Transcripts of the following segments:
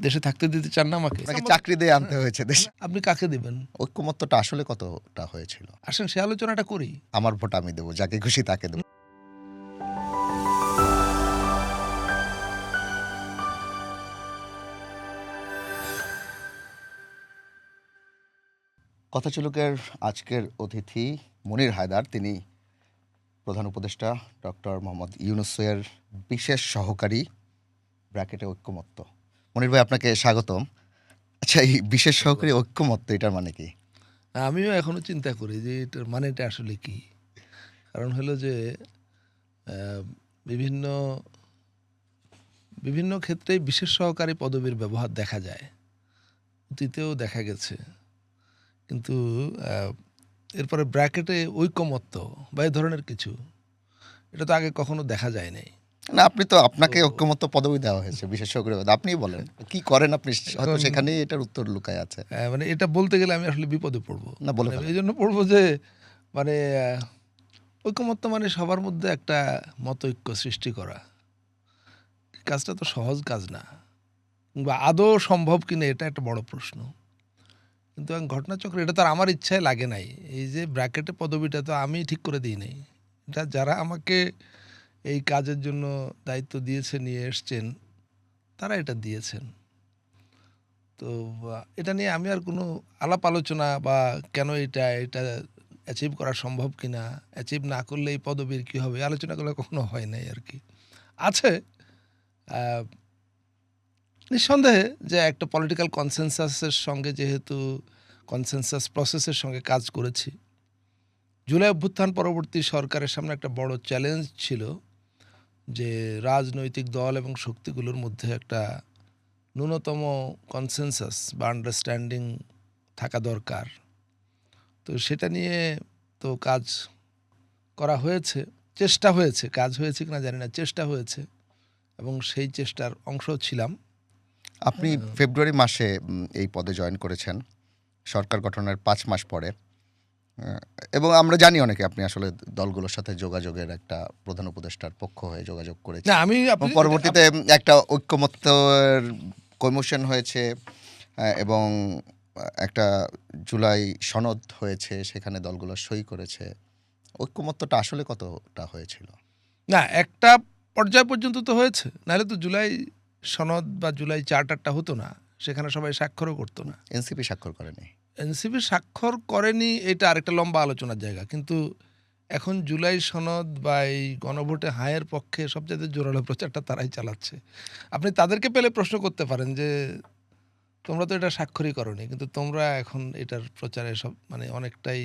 দেশে থাকতে দিতে চান না আমাকে? আপনাকে চাকরি দিয়ে আনতে হয়েছে দেশে। আপনি কাকে দেবেন? ঐক্যমত্যটা আসলে কতটা হয়েছিল? আসেন সে আলোচনাটা করি। আমার ভোট আমি দেবো, যাকে খুশি তাকে দেবো। কথাচলকের আজকের অতিথি মনির হায়দার, তিনি প্রধান উপদেষ্টা ডক্টর মোহাম্মদ ইউনূসের বিশেষ সহকারী, ব্র্যাকেটে ঐক্যমত্য। মনির ভাই, আপনাকে স্বাগতম। আচ্ছা, এই বিশেষ সহকারী ঐক্যমত্য, এটার মানে কি? আমিও এখনো চিন্তা করি যে এটার মানেটা আসলে কি। কারণ হলো যে আহ, বিভিন্ন বিভিন্ন ক্ষেত্রেই বিশেষ সহকারী পদবীর ব্যবহার দেখা যায়, অতীতেও দেখা গেছে। কিন্তু এরপরে ব্র্যাকেটে ঐকমত্য বা এই ধরনের কিছু, এটা তো আগে কখনো দেখা যায় নাই। না, আপনি তো, আপনাকে ঐক্যমত্য পদবি দেওয়া হয়েছে, বিশেষ সহকারী পদ। আপনিই বলেন কি করেন আপনি, হয়তো এখন সেখানেই এটার উত্তর লুকায় আছে। মানে এটা বলতে গেলে আমি আসলে বিপদে পড়বো। না, বলে মানে ফেলেন। এই জন্য পড়বো যে মানে ঐকমত্য মানে সবার মধ্যে একটা মতৈক্য সৃষ্টি করা। কাজটা তো সহজ কাজ না, বা আদৌ সম্ভব কিনা এটা একটা বড় প্রশ্ন। কিন্তু ঘটনাচক্রে এটা তো আর আমার ইচ্ছায় লাগে নাই। এই যে ব্র্যাকেটে পদবিটা তো আমি ঠিক করে দিই নাই, এটা যারা আমাকে এই কাজের জন্য দায়িত্ব দিয়েছে, নিয়ে এসছেন, তারা এটা দিয়েছেন। তো এটা নিয়ে আমি আর কোনো আলাপ আলোচনা বা কেন এটা এটা অ্যাচিভ করা সম্ভব কিনা, অ্যাচিভ না করলে এই পদবীর কী হবে, আলোচনাগুলো কখনো হয় নাই আর কি। আছে নিঃসন্দেহে যে একটা পলিটিক্যাল কনসেনসাসের সঙ্গে, যেহেতু কনসেনসাস প্রসেসের সঙ্গে কাজ করেছি, জুলাই অভ্যুত্থান পরবর্তী সরকারের সামনে একটা বড় চ্যালেঞ্জ ছিল যে রাজনৈতিক দল এবং শক্তিগুলোর মধ্যে একটা ন্যূনতম কনসেনসাস বা আন্ডারস্ট্যান্ডিং থাকা দরকার। তো সেটা নিয়ে তো কাজ করা হয়েছে, চেষ্টা হয়েছে, কাজ হয়েছে কিনা জানি না, চেষ্টা হয়েছে, এবং সেই চেষ্টার অংশ ছিলাম। আপনি ফেব্রুয়ারি মাসে এই পদে জয়েন করেছেন, সরকার গঠনের 5 মাস পরে। এবং আমরা জানি অনেকে আপনি আসলে দলগুলোর সাথে যোগাযোগের একটা প্রধান উপদেষ্টার পক্ষ হয়ে যোগাযোগ না করেছেন। আমি এবং পরবর্তীতে একটা ঐক্যমত্যের কমিশন হয়েছে, এবং একটা জুলাই সনদ হয়েছে, সেখানে দলগুলো সই করেছে। ঐক্যমত্যটা আসলে কতটা হয়েছিল? না, একটা পর্যায় পর্যন্ত তো হয়েছে, নাহলে তো জুলাই সনদ বা জুলাই চার্টারটা হতো না, সেখানে সবাই স্বাক্ষরও করতো না। এনসিপি স্বাক্ষর করেনি। এনসিপি স্বাক্ষর করেনি, এটা আরেকটা লম্বা আলোচনার জায়গা। কিন্তু এখন জুলাই সনদ বা এই গণভোটে হায়ের পক্ষে সবচেয়ে জোরালো প্রচারটা তারাই চালাচ্ছে। আপনি তাদেরকে পেলে প্রশ্ন করতে পারেন যে তোমরা তো এটা স্বাক্ষরই করনি, কিন্তু তোমরা এখন এটার প্রচারে সব মানে অনেকটাই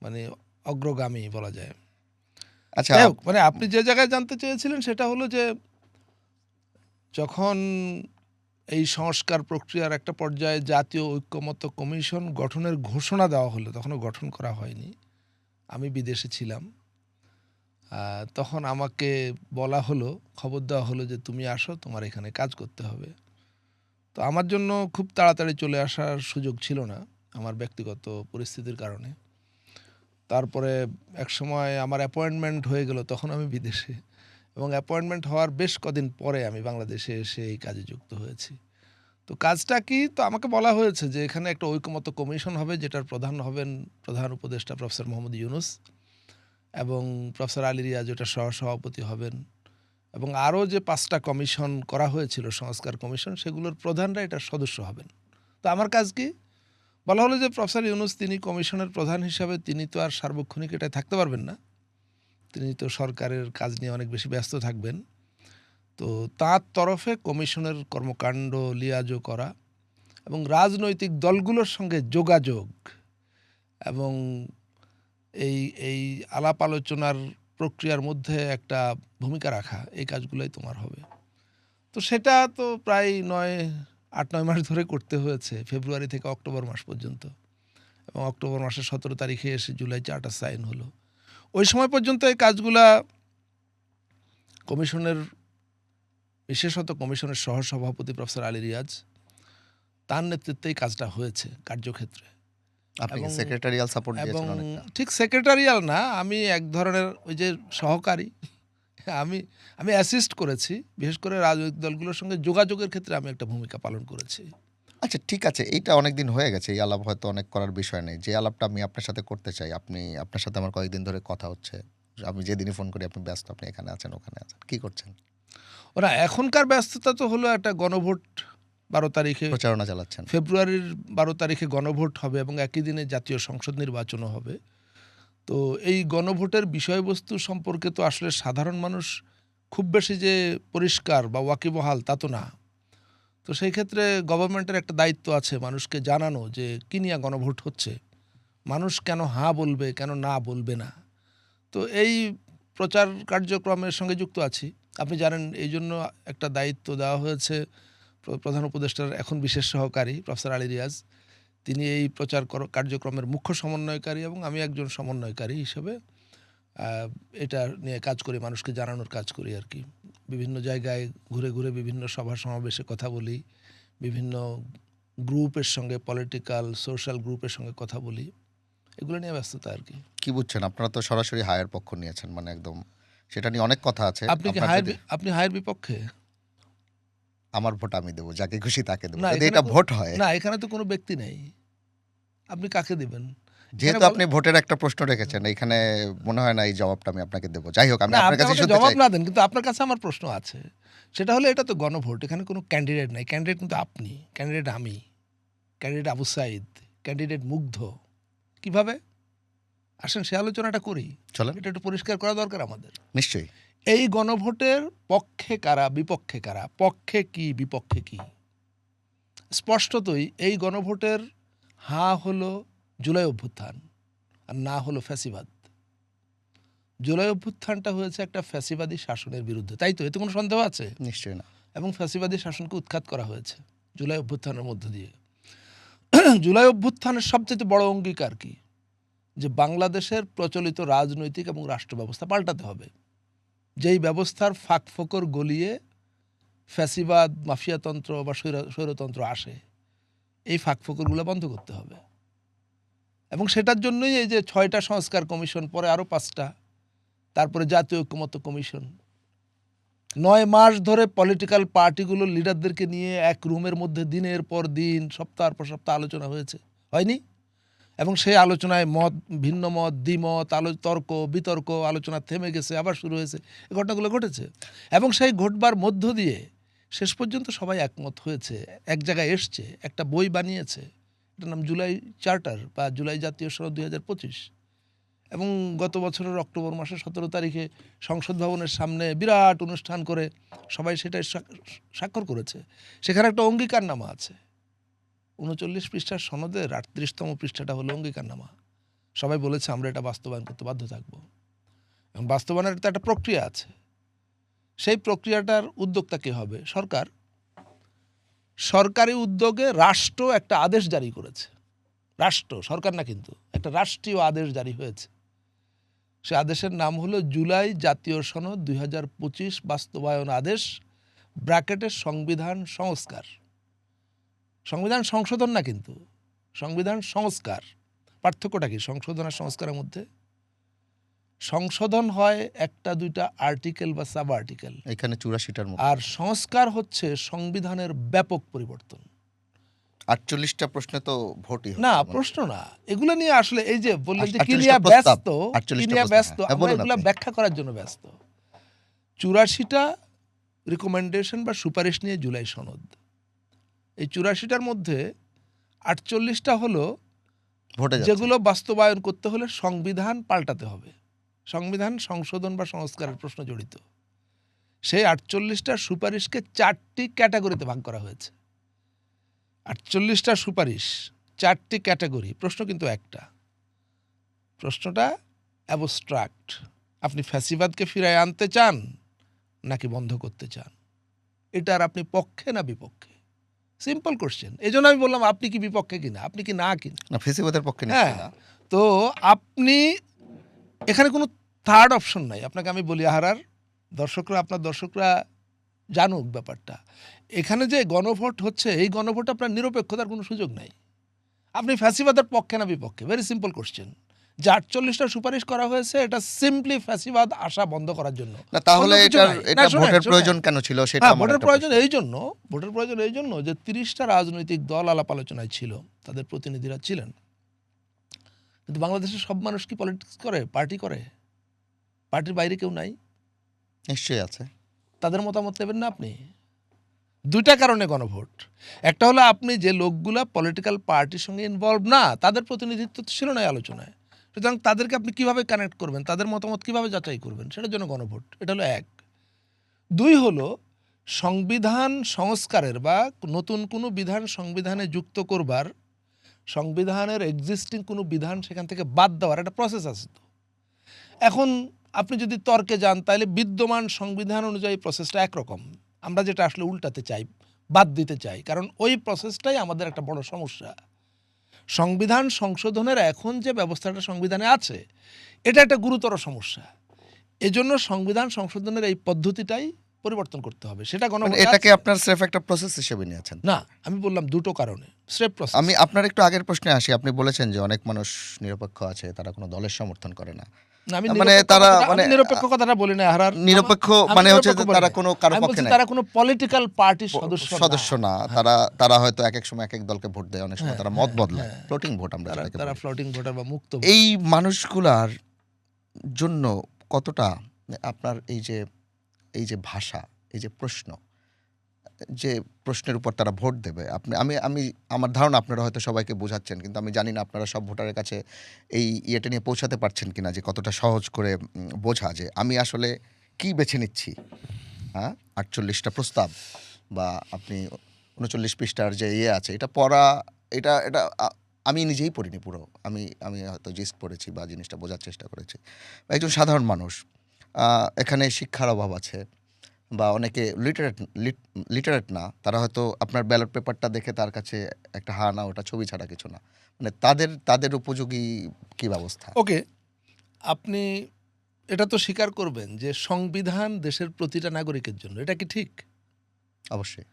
মানে অগ্রগামী বলা যায়। আচ্ছা, যাই হোক, মানে আপনি যে জায়গায় জানতে চেয়েছিলেন সেটা হলো যে যখন এই সংস্কার প্রক্রিয়ার একটা পর্যায়ে জাতীয় ঐক্যমত্য কমিশন গঠনের ঘোষণা দেওয়া হলো, তখনও গঠন করা হয়নি, আমি বিদেশে ছিলাম। তখন আমাকে বলা হলো, খবর দেওয়া হলো যে তুমি আসো, তোমার এখানে কাজ করতে হবে। তো আমার জন্য খুব তাড়াতাড়ি চলে আসার সুযোগ ছিল না আমার ব্যক্তিগত পরিস্থিতির কারণে। তারপরে এক সময় আমার অ্যাপয়েন্টমেন্ট হয়ে গেল, তখন আমি বিদেশে, এবং অ্যাপয়েন্টমেন্ট হওয়ার বেশ কদিন পরে আমি বাংলাদেশে এসে এই কাজে যুক্ত হয়েছি। তো কাজটা কি, তো আমাকে বলা হয়েছে যে এখানে একটা ঐকমত্য কমিশন হবে, যেটার প্রধান হবেন প্রধান উপদেষ্টা প্রফেসর মোহাম্মদ ইউনূস, এবং প্রফেসর আলী রিয়াজ ওটার সহসভাপতি হবেন, এবং আরও যে 5টা কমিশন করা হয়েছিল সংস্কার কমিশন, সেগুলোর প্রধানরা এটার সদস্য হবেন। তো আমার কাজ কি, বলা হলো যে প্রফেসর ইউনূস তিনি কমিশনের প্রধান হিসাবে, তিনি তো আর সার্বক্ষণিক এটায় থাকতে পারবেন না, তিনি তো সরকারের কাজ নিয়ে অনেক বেশি ব্যস্ত থাকবেন। তো তার তরফে কমিশনের কর্মকাণ্ড লিয়াজো করা এবং রাজনৈতিক দলগুলোর সঙ্গে যোগাযোগ এবং এই এই আলাপ আলোচনার প্রক্রিয়ার মধ্যে একটা ভূমিকা রাখা, এই কাজগুলোই তোমার হবে। তো সেটা তো প্রায় 8-9 মাস ধরে করতে হয়েছে, ফেব্রুয়ারি থেকে অক্টোবর মাস পর্যন্ত, এবং অক্টোবর মাসের 17 তারিখে এসে জুলাই চার্টার সাইন হলো। ওই সময় পর্যন্ত এই কাজগুলা কমিশনের, বিশেষত কমিশনের সহসভাপতি প্রফেসর আলী রিয়াজ, তার নেতৃত্বেই কাজটা হয়েছে কার্যক্ষেত্রে। আপনি এবং সেক্রেটারিয়াল সাপোর্ট এবং দিয়েছেন অনেকটা। ঠিক সেক্রেটারিয়াল না, আমি এক ধরনের ওই যে সহকারী, আমি আমি অ্যাসিস্ট করেছি, বিশেষ করে রাজনৈতিক দলগুলোর সঙ্গে যোগাযোগের ক্ষেত্রে আমি একটা ভূমিকা পালন করেছি। আচ্ছা ঠিক আছে, এইটা অনেকদিন হয়ে গেছে, এই আলাপ হয়তো অনেক করার বিষয় নেই। যে আলাপটা আমি আপনার সাথে করতে চাই, আপনার সাথে আমার কয়েকদিন ধরে কথা হচ্ছে, আমি যেদিনই ফোন করি আপনি ব্যস্ত, আপনি এখানে আছেন ওখানে আছেন, কি করছেন? ওরা এখনকার ব্যস্ততা তো হলো একটা গণভোট 12 তারিখে, প্রচারণা চালাচ্ছেন। ফেব্রুয়ারির 12 তারিখে গণভোট হবে এবং একই দিনে জাতীয় সংসদ নির্বাচনও হবে। তো এই গণভোটের বিষয়বস্তু সম্পর্কে তো আসলে সাধারণ মানুষ খুব বেশি যে পরিষ্কার বা ওয়াকিবহাল তা তো না। তো সেই ক্ষেত্রে গভর্নমেন্টের একটা দায়িত্ব আছে মানুষকে জানানো যে কী নিয়ে গণভোট হচ্ছে, মানুষ কেন হ্যাঁ বলবে, কেন না বলবে না। তো এই প্রচার কার্যক্রমের সঙ্গে যুক্ত আছি। আপনি জানেন এই জন্য একটা দায়িত্ব দেওয়া হয়েছে প্রধান উপদেষ্টার এখন বিশেষ সহকারী প্রফেসর আলী রিয়াজ। তিনি এই প্রচার কার্যক্রমের মুখ্য সমন্বয়কারী এবং আমি একজন সমন্বয়কারী হিসেবে এটা নিয়ে কাজ করি, মানুষকে জানানোর কাজ করি আর কি। বিভিন্ন জায়গায় ঘুরে ঘুরে বিভিন্ন সভা সমাবেশে কথা বলি, বিভিন্ন গ্রুপের সঙ্গে, পলিটিক্যাল সোশ্যাল গ্রুপের সঙ্গে কথা বলি, এগুলো নিয়ে ব্যস্ততা আর কি। কি বুঝছেন, আপনারা তো সরাসরি হায়ের পক্ষ নিয়েছেন, মানে একদম সেটা নিয়ে অনেক কথা আছে। আপনি কি আপনার যদি- আপনি হায়ের বিপক্ষে? আমার ভোট আমি দেবো, যাকে খুশি তাকে দেবো, না, যদি এখানে এটা ভোট হয়। না, এখানে তো কোনো ব্যক্তি নেই, আপনি কাকে দিবেন? যেহেতু আপনি ভোটের একটা প্রশ্ন রেখেছেন, এখানে মনে হয় না এই জবাবটা আমি আপনাকে দেবো। যাই হোক, আমি না, আপনার আপনি কাছে আমাকে শুনতে জবাব চাই। না দেন, কিন্তু আপনার কাছে আমার প্রশ্ন আছে। সেটা হলো এটা তো গণভোট, এখানে কোনো ক্যান্ডিডেট নাই। ক্যান্ডিডেট কিন্তু আপনি, ক্যান্ডিডেট আমি, ক্যান্ডিডেট আবু সাইদ, ক্যান্ডিডেট মুগ্ধ। কিভাবে আসেন সে আলোচনাটা করি, চলেন, এটা একটু পরিষ্কার করা দরকার আমাদের। নিশ্চয়ই। এই গণভোটের পক্ষে কারা, বিপক্ষে কারা, পক্ষে কি বিপক্ষে কি? স্পষ্টতই এই গণভোটের হ্যাঁ হলো জুলাই অভ্যুত্থান আর না হলো ফ্যাসিবাদ। জুলাই অভ্যুত্থানটা হয়েছে একটা ফ্যাসিবাদী শাসনের বিরুদ্ধে, তাই তো? এতে কোনো সন্দেহ আছে? নিশ্চয়ই না। এবং ফ্যাসিবাদী শাসনকে উৎখাত করা হয়েছে জুলাই অভ্যুত্থানের মধ্য দিয়ে। জুলাই অভ্যুত্থানের সবচেয়ে বড় অঙ্গীকার কি? যে বাংলাদেশের প্রচলিত রাজনৈতিক এবং রাষ্ট্র ব্যবস্থা পাল্টাতে হবে। যেই ব্যবস্থার ফাঁক ফোকর গলিয়ে ফ্যাসিবাদ, মাফিয়াতন্ত্র বা স্বৈরতন্ত্র আসে, এই ফাঁক ফোকরগুলো বন্ধ করতে হবে। এবং সেটার জন্যই এই যে 6টা সংস্কার কমিশন, পরে আরও 5টা, তারপরে জাতীয় ঐক্যমত্য কমিশন, 9 মাস ধরে পলিটিক্যাল পার্টিগুলোর লিডারদেরকে নিয়ে এক রুমের মধ্যে দিনের পর দিন, সপ্তাহের পর সপ্তাহ আলোচনা হয়েছে, হয়নি? এবং সেই আলোচনায় ভিন্ন মত, দ্বিমত, তর্ক বিতর্ক, আলোচনা থেমে গেছে, আবার শুরু হয়েছে, এই ঘটনাগুলো ঘটেছে। এবং সেই ঘটবার মধ্য দিয়ে শেষ পর্যন্ত সবাই একমত হয়েছে, এক জায়গায় এসছে, একটা বই বানিয়েছে, এটার নাম জুলাই চার্টার বা জুলাই জাতীয় সনদ 2025। এবং গত বছরের অক্টোবর মাসের 17 তারিখে সংসদ ভবনের সামনে বিরাট অনুষ্ঠান করে সবাই সেটাই স্বাক্ষর করেছে। সেখানে একটা অঙ্গীকারনামা আছে, 39 পৃষ্ঠার সনদের 38তম পৃষ্ঠাটা হলো অঙ্গীকারনামা। সবাই বলেছে আমরা এটা বাস্তবায়ন করতে বাধ্য থাকবো, এবং বাস্তবায়নের তো একটা প্রক্রিয়া আছে। সেই প্রক্রিয়াটার উদ্যোক্তা কে হবে? সরকার। সরকারি উদ্যোগে রাষ্ট্র একটা আদেশ জারি করেছে, রাষ্ট্র, সরকার না, কিন্তু একটা রাষ্ট্রীয় আদেশ জারি হয়েছে। সে আদেশের নাম হলো জুলাই জাতীয় সনদ 2025 বাস্তবায়ন আদেশ, ব্র্যাকেটের সংবিধান সংস্কার। সংবিধান সংশোধন না, কিন্তু সংবিধান সংস্কার। পার্থক্যটা কি সংশোধন আর সংস্কারের মধ্যে? সংশোধন হয় 1-2টা আর্টিকেল বা সাব আর্টিকেল, এখানে 84টার মতো। আর সংস্কার হচ্ছে সংবিধানের ব্যাপক পরিবর্তন। 48টা প্রশ্নে তো ভোটই হবে না, মনে হয়। প্রশ্ন না, এগুলো নিয়ে আসলে এই যে বললেন যে 48টা কি নিয়ে প্রস্তাব, ব্যস্ত, 48টা কি নিয়ে প্রস্তাব, ব্যস্ত, হ্যাঁ, আমরা বলুন এগুলা আপনি। ব্যাখ্যা করার জন্য ব্যস্ত। 84টা রিকমেন্ডেশন বা সুপারিশ নিয়ে জুলাই সনদ। এই 84টার মধ্যে 48টা হলো ভোটে যাচ্ছে। যেগুলো বাস্তবায়ন করতে হলে সংবিধান পাল্টাতে হবে, সংবিধান সংশোধন বা সংস্কারের প্রশ্ন জড়িত। সেই 48টা সুপারিশকে 4টি ক্যাটাগরিতে ভাগ করা হয়েছে। 48টা সুপারিশ, 4টি ক্যাটাগরি। প্রশ্ন কিন্তু একটা, প্রশ্নটা অ্যাবস্ট্রাক্ট। আপনি ফ্যাসিবাদকে ফিরায় আনতে চান নাকি বন্ধ করতে চান? এটার আপনি পক্ষে না বিপক্ষে? Simple question. এই জন্য আমি বললাম আপনি কি বিপক্ষে কিনা, আপনি কি না কিনা। না, ফেসিবাদের পক্ষে হ্যাঁ, নিশ্চয়ই না। তো আপনি এখানে কোনো থার্ড অপশন নাই। আপনাকে আমি বলি, আহারার দর্শকরা, আপনার দর্শকরা জানুক ব্যাপারটা। এখানে যে গণভোট হচ্ছে, এই গণভোট আপনার নিরপেক্ষতার কোনো সুযোগ নাই। আপনি ফ্যাসিবাদের পক্ষে না বিপক্ষে? Very simple question. যে 48টা সুপারিশ করা হয়েছে এটা সিম্পলি ফ্যাসিবাদ আশা বন্ধ করার জন্য। না তাহলে অন্য কিছু এটা নাই। এটা না, শোনেন, ভোটের শোনেন। প্রয়োজন কেন ছিল সেটা হ্যাঁ, আমার ভোটের একটা প্রয়োজন প্রশ্ন। এই জন্য যে 30টা রাজনৈতিক দল আলাপ আলোচনায় ছিল, তাদের প্রতিনিধিরা ছিলেন। কিন্তু বাংলাদেশের সব মানুষ কি পলিটিক্স করে, পার্টি করে? পার্টির বাইরে কেউ নাই? নিশ্চয়ই আছে। তাদের মতামত নেবেন না আপনি? দুইটা কারণে গণভোট। একটা হলো আপনি যে লোকগুলা পলিটিক্যাল পার্টির সঙ্গে ইনভলভ না, তাদের প্রতিনিধিত্ব তো ছিল না এই আলোচনায়। সুতরাং তাদেরকে আপনি কিভাবে কানেক্ট করবেন, তাদের মতামত কিভাবে যাচাই করবেন, সেটার জন্য গণভোট। এটা হলো এক। দুই হলো সংবিধান সংস্কারের বা নতুন কোনো বিধান সংবিধানে যুক্ত করবার, সংবিধানের এক্সিস্টিং কোনো বিধান সেখান থেকে বাদ দেওয়ার একটা প্রসেস আছে। তো এখন আপনি যদি তর্কে যান তাহলে বিদ্যমান সংবিধান অনুযায়ী প্রসেসটা একরকম, আমরা যেটা আসলে উল্টাতে চাই, বাদ দিতে চাই, কারণ ওই প্রসেসটাই আমাদের একটা বড় সমস্যা। সংবিধান সংশোধনের এখন যে ব্যবস্থাটা সংবিধানে আছে এটা একটা গুরুতর সমস্যা। এজন্য সংবিধান সংশোধনের এই পদ্ধতিটাই পরিবর্তন করতে হবে। সেটা মানে গণভোটে এটাকে আছে। আপনার স্রেফ একটা প্রসেস হিসেবে নিয়েছেন? না, আমি বললাম দুটো কারণে স্রেফ প্রসেস। আমি আপনার একটু আগের প্রশ্নে আসি। আপনি বলেছেন যে অনেক মানুষ নিরপেক্ষ আছে, তারা কোনো দলের সমর্থন করে না। না, আমি মানে নিরপেক্ষ তারা কথাটা- মানে আমি নিরপেক্ষ কথাটা বলি না। নিরপেক্ষ আমি মানে হচ্ছে নিরপেক্ষ যে বলি তারা না। কোনো কারো আমি পক্ষে বলছি নাই, তারা কোনো পলিটিক্যাল পার্টির সদস্য না। তারা হয়তো এক এক সময় এক এক দলকে ভোট দেয়, অনেক সময় তারা মত বদলায়, ফ্লোটিং ভোট আমরা যেটাকে তারা বলি। ফ্লোটিং ভোটার বা মুক্ত ভোট। এই মানুষগুলার জন্য কতটা আপনার এই যে ভাষা, এই যে প্রশ্ন, যে প্রশ্নের উপর তারা ভোট দেবে, আমি আমার ধারণা আপনারা হয়তো সবাইকে বোঝাচ্ছেন, কিন্তু আমি জানি না আপনারা সব ভোটারের কাছে এই ইয়েটা নিয়ে পৌঁছাতে পারছেন কিনা, যে কতটা সহজ করে বোঝা যে আমি আসলে কি বেছে নিচ্ছি। হ্যাঁ, 48টা প্রস্তাব বা আপনি 39 পৃষ্ঠার যে ইয়ে আছে এটা পড়া, এটা এটা আমি নিজেই পড়িনি পুরো। আমি হয়তো জিস্ট পড়েছি বা জিনিসটা বোঝার চেষ্টা করেছি। একজন সাধারণ মানুষ, এখানে শিক্ষার অভাব আছে বা অনেকে লিটারেট না, তারা হয়তো আপনার ব্যালট পেপারটা দেখে তার কাছে একটা হা না ওটা ছবি ছাড়া কিছু না, মানে তাদের উপযোগী কি ব্যবস্থা? ওকে, আপনি এটা তো স্বীকার করবেন যে সংবিধান দেশের প্রতিটা নাগরিকের জন্য, এটা কি ঠিক? অবশ্যই।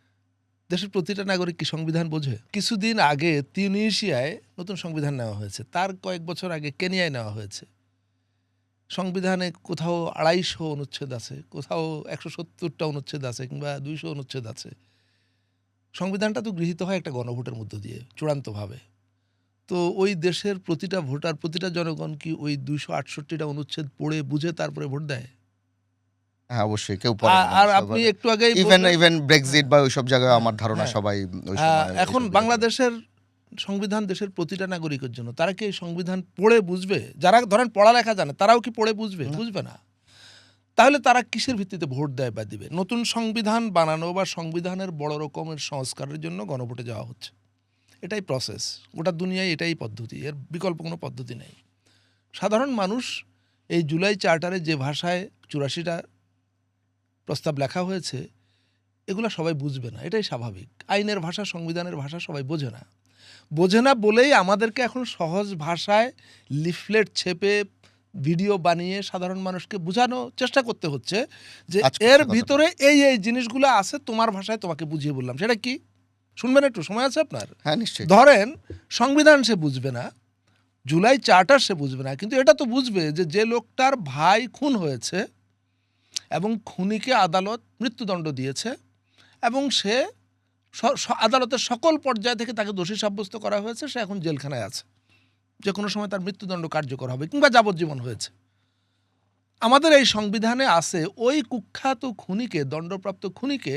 দেশের প্রতিটা নাগরিক কি সংবিধান বোঝে? কিছুদিন আগে তিউনিসিয়ায় নতুন সংবিধান নেওয়া হয়েছে, তার কয়েক বছর আগে কেনিয়ায় নেওয়া হয়েছে। সংবিধানে কোথাও 250 অনুচ্ছেদ আছে, কোথাও 170টা অনুচ্ছেদ আছে, কিংবা 200 অনুচ্ছেদ আছে। সংবিধানটা তো গৃহীত হয় একটা গণভোটের মধ্য দিয়ে চূড়ান্তভাবে। তো ওই দেশের প্রতিটা ভোটার, প্রতিটা জনগণ কি ওই 268টা অনুচ্ছেদ পড়ে বুঝে তারপরে ভোট দেয়? হ্যাঁ, অবশ্যই কেউ পড়ে না। আর আপনি একটু আগেই ইভেন ব্রেক্সিট বা ওইসব জায়গায় আমার ধারণা হ্যাঁ। সবাই ওই সময় এখন বাংলাদেশের সংবিধান দেশের প্রতিটা নাগরিকের জন্য, তারা কি এই সংবিধান পড়ে বুঝবে? যারা ধরেন পড়ালেখা জানে তারাও কি পড়ে বুঝবে? বুঝবে না। তাহলে তারা কিসের ভিত্তিতে ভোট দেয় বা দিবে? নতুন সংবিধান বানানো বা সংবিধানের বড় রকমের সংস্কারের জন্য গণভোটে যাওয়া হচ্ছে, এটাই প্রসেস। গোটা দুনিয়ায় এটাই পদ্ধতি, এর বিকল্প কোনো পদ্ধতি নেই। সাধারণ মানুষ এই জুলাই চার্টারে যে ভাষায় 84টা প্রস্তাব লেখা হয়েছে এগুলো সবাই বুঝবে না, এটাই স্বাভাবিক। আইনের ভাষা, সংবিধানের ভাষা সবাই বোঝে না বলেই আমাদেরকে এখন সহজ ভাষায় লিফলেট ছেপে ভিডিও বানিয়ে সাধারণ মানুষকে বোঝানোর চেষ্টা করতে হচ্ছে যে এর ভিতরে এই জিনিসগুলো আছে, তোমার ভাষায় তোমাকে বুঝিয়ে বললাম। সেটা কি শুনবেন? একটু সময় আছে আপনার? হ্যাঁ, নিশ্চয়ই। ধরেন সংবিধান সে বুঝবে না, জুলাই চার্টার সে বুঝবে না, কিন্তু এটা তো বুঝবে যে লোকটার ভাই খুন হয়েছে এবং খুনিকে আদালত মৃত্যুদণ্ড দিয়েছে এবং সে আদালতের সকল পর্যায় থেকে তাকে দোষী সাব্যস্ত করা হয়েছে, সে এখন জেলখানায় আছে, যে কোনো সময় তার মৃত্যুদণ্ড কার্যকর হবে কিংবা যাবজ্জীবন হয়েছে। আমাদের এই সংবিধানে আছে ওই কুখ্যাত খুনিকে, দণ্ডপ্রাপ্ত খুনিকে